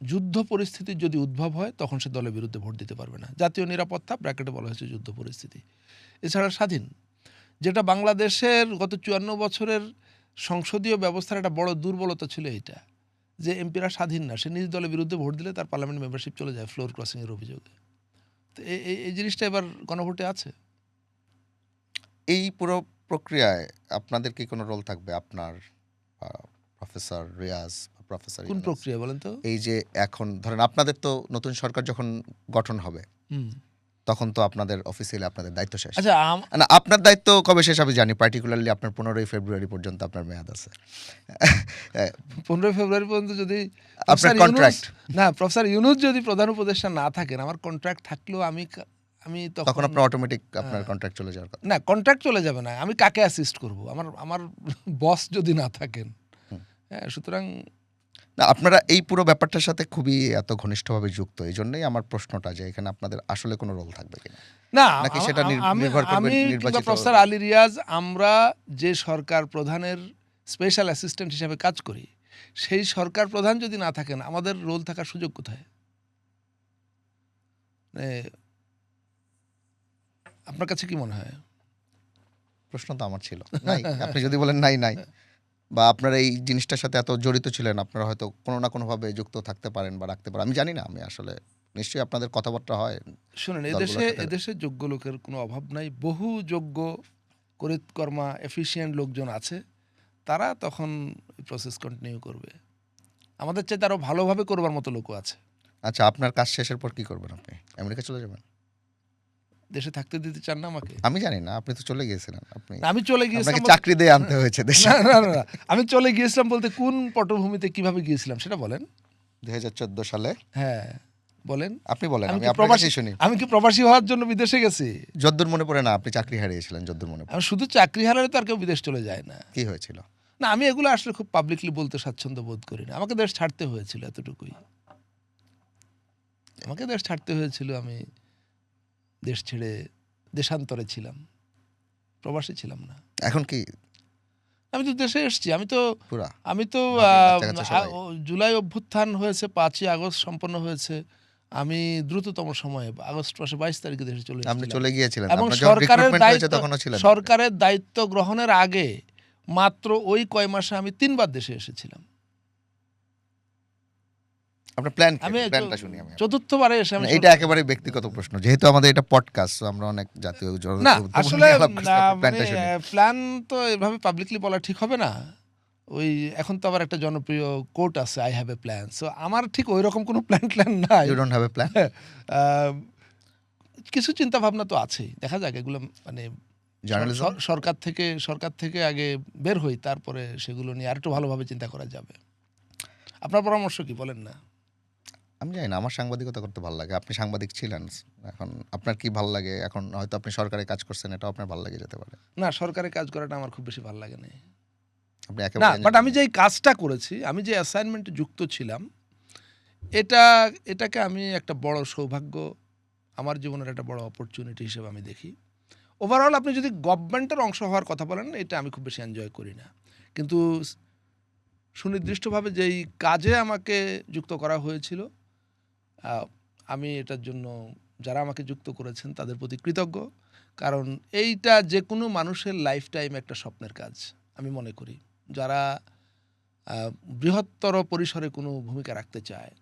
যুদ্ধ পরিস্থিতির যদি উদ্ভব হয় তখন সে দলের বিরুদ্ধে ভোট দিতে পারবে না। জাতীয় নিরাপত্তা ব্র্যাকেটে বলা হয়েছে যুদ্ধ পরিস্থিতি। এছাড়া স্বাধীন, যেটা বাংলাদেশের গত 54 বছরের সংসদীয় ব্যবস্থার একটা বড় দুর্বলতা ছিল এইটা, যে এমপিরা স্বাধীন না, সে নিজ দলের বিরুদ্ধে ভোট দিলে তার পার্লামেন্ট মেম্বারশিপ চলে যায় ফ্লোর ক্রসিংয়ের অভিযোগে। তো এই জিনিসটা এবার গণভোটে আছে। এই পুরো প্রক্রিয়ায় আপনাদের কি কোনো রোল থাকবে? আপনার প্রফেসর রিয়াজ, প্রফেসর কোন ইউনূস, প্রক্রিয়া বলেন তো? এই যে এখন ধরেন আপনাদের তো নতুন সরকার যখন গঠন হবে তখন তো আপনাদের অফিসিয়ালি আপনাদের দায়িত্ব শেষ। আচ্ছা, না, আপনার দায়িত্ব কবে শেষ আমি জানি, পার্টিকুলারলি আপনার 15ই ফেব্রুয়ারি পর্যন্ত আপনার মেয়াদ আছে। 15 ফেব্রুয়ারি পর্যন্ত যদি আপনার প্রফেসর কন্ট্রাক্ট, ইউনূস- না, প্রফেসর ইউনূস যদি প্রধান উপদেষ্টা না থাকেন, আমার কন্ট্রাক্ট থাকলেও আমি তখন আপনার অটোমেটিক আপনার কন্ট্রাক্ট চলে যাওয়ার কথা। না, কন্ট্রাক্ট চলে যাবে না। আমি কাকে অ্যাসিস্ট করব? আমার বস যদি না থাকেন। হ্যাঁ, সুতরাং না, আপনারা এই পুরো ব্যাপারটার সাথে খুবই এত ঘনিষ্ঠভাবে যুক্ত, এই জন্যই আমার প্রশ্নটা যে এখানে আপনাদের আসলে কোনো রোল থাকবে কিনা, না, নাকি সেটা আমি নির্ভর করবে কিংবা নির্বাচিত। প্রফেসর আলী রিয়াজ, আমরা যে সরকার প্রধানের স্পেশাল অ্যাসিস্ট্যান্ট হিসেবে কাজ করি, সেই সরকার প্রধান যদি না থাকেন, আমাদের রোল থাকার সুযোগ কোথায়? আপনার কাছে কি মনে হয়? প্রশ্ন তো আমার ছিল নাই, আপনি যদি বলেন নাই নাই, বা আপনারা এই জিনিসটার সাথে এত জড়িত ছিলেন, আপনারা হয়তো কোনো না কোনোভাবে যুক্ত থাকতে পারেন বা রাখতে পারেন, আমি জানি না। আমি আসলে নিশ্চয়ই আপনাদের কথাবার্তা হয়। শুনেন, এদেশে যোগ্য লোকের কোনো অভাব নাই। বহু যোগ্য করিতকর্মা এফিশিয়েন্ট লোকজন আছে, তারা তখন প্রসেস কন্টিনিউ করবে। আমাদের চাইতে আরও ভালোভাবে করবার মতো লোকও আছে। আচ্ছা, আপনার কাজ শেষের পর কি করবেন? আপনি আমেরিকা চলে যাবেন? দেশে থাকতে দিতে চান না আমাকে? আমি জানি না, আপনি তো চলে গিয়েছিলেন। আপনি না, আমি চলে গিয়েছিলাম আপনাকে চাকরি দিয়ে আনতে হয়েছে দেশে। না, আমি চলে গিয়েছিলাম বলতে কোন পটভূমিতে কিভাবে গিয়েছিলাম সেটা বলেন। 2014 সালে। হ্যাঁ, বলেন। আপনি বলেন, আমি আমি কি আপনার কাছেই শুনি। আমি কি প্রবাসী হওয়ার জন্য বিদেশে গেছি? যদ্দূর মনে পড়ে না, আপনি চাকরি হারিয়েছিলেন যদ্দূর মনে পড়ে। আমি শুধু চাকরি হারালে তো আর কেউ বিদেশ চলে যায় না। কি হয়েছিল? না, আমি এগুলো আসলে খুব পাবলিকলি বলতে স্বাচ্ছন্দ্য বোধ করি না। আমাকে দেশ ছাড়তে হয়েছিল, এতটুকুই। আমাকে দেশ ছাড়তে হয়েছিল, আমি দেশ ছেড়ে দেশান্তরে ছিলাম, প্রবাসী ছিলাম না। এখন কি আমি তো দেশে এসেছি। আমি তো পুরা কাছাকাছি সবাই? জুলাই অভ্যুত্থান হয়েছে, 5ই আগস্ট সম্পন্ন হয়েছে। আমি দ্রুততম সময়ে আগস্ট মাসে 22 তারিখে দেশে চলে আপনি এসেছিলাম। চলে গিয়েছিলেন, এবং আপনার যখন রিক্রুটমেন্ট হয়েছে তখনও ছিলেন? সরকারের দায়িত্ব গ্রহণের আগে মাত্র ওই কয় মাসে আমি 3বার দেশে এসেছিলাম। আপনার প্ল্যান, আমি প্ল্যানটা শুনি আমি। চতুর্থবারে এসে আমি এটা একেবারে ব্যক্তিগত প্রশ্ন, যেহেতু আমাদের এটা পডকাস্ট, আমরা অনেক জাতীয় না, আসলে প্ল্যানটা শুনি। প্ল্যান তো এভাবে পাবলিকলি বলা ঠিক হবে না। ওই এখন তো আবার একটা জনপ্রিয় কোট আছে, I have a plan. So আমার ঠিক ওই রকম কোনো প্ল্যান নাই। You don't have a plan? কিছু চিন্তা ভাবনা তো আছেই, দেখা যাক। এগুলো মানে জার্নালিজম, সরকার থেকে আগে বের হই, তারপরে সেগুলো নিয়ে আরেকটু ভালোভাবে চিন্তা করা যাবে। আপনার পরামর্শ কি, বলেন না? আমি জানি না, আমার সাংবাদিকতা করতে ভালো লাগে। আপনি সাংবাদিক ছিলেন, এখন আপনার কি ভালো লাগে? এখন হয়তো আপনি সরকারি কাজ করছেন, এটাও আপনার ভালো লেগে যেতে পারে। না, সরকারি কাজ করাটা আমার খুব বেশি ভালো লাগে না। আপনি না, একেবারে বাট আমি যেই কাজটা করেছি, আমি যে অ্যাসাইনমেন্টে যুক্ত ছিলাম, এটা এটাকে আমি একটা বড় সৌভাগ্য, আমার জীবনের একটা বড় অপরচুনিটি হিসেবে আমি দেখি। ওভারঅল আপনি যদি গভর্নমেন্টের অংশ হওয়ার কথা বলেন, এটা আমি খুব বেশি এনজয় করি না। কিন্তু সুনির্দিষ্টভাবে যেই কাজে আমাকে যুক্ত করা হয়েছিল, আহ, আমি এটার জন্য যারা আমাকে যুক্ত করেছেন তাদের প্রতি কৃতজ্ঞ। কারণ এইটা যে কোনো মানুষের লাইফ টাইম একটা স্বপ্নের কাজ আমি মনে করি। যারা বৃহত্তর পরিসরে কোনো ভূমিকা রাখতে চায়,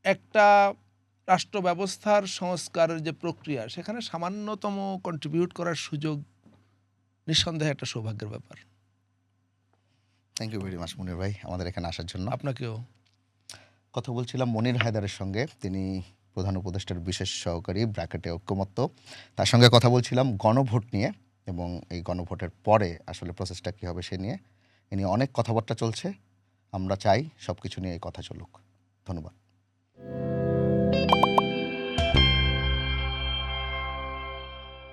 একটা রাষ্ট্র ব্যবস্থার সংস্কারের যে প্রক্রিয়া, সেখানে সামান্যতম কন্ট্রিবিউট করার সুযোগ নিঃসন্দেহে একটা সৌভাগ্যের ব্যাপার। থ্যাংক ইউ ভেরি মাচ মনির ভাই আমাদের এখানে আসার জন্য। আপনাকেও। কথা বলছিলাম মনির হায়দারের সঙ্গে, তিনি প্রধান উপদেষ্টার বিশেষ সহকারী, ব্র্যাকেটে ঐক্যমত্য। তার সঙ্গে কথা বলছিলাম গণভোট নিয়ে, এবং এই গণভোটের পরে আসলে প্রসেসটা কী হবে সে নিয়ে। এ নিয়ে অনেক কথাবার্তা চলছে, আমরা চাই সব কিছু নিয়ে এই কথা চলুক। ধন্যবাদ।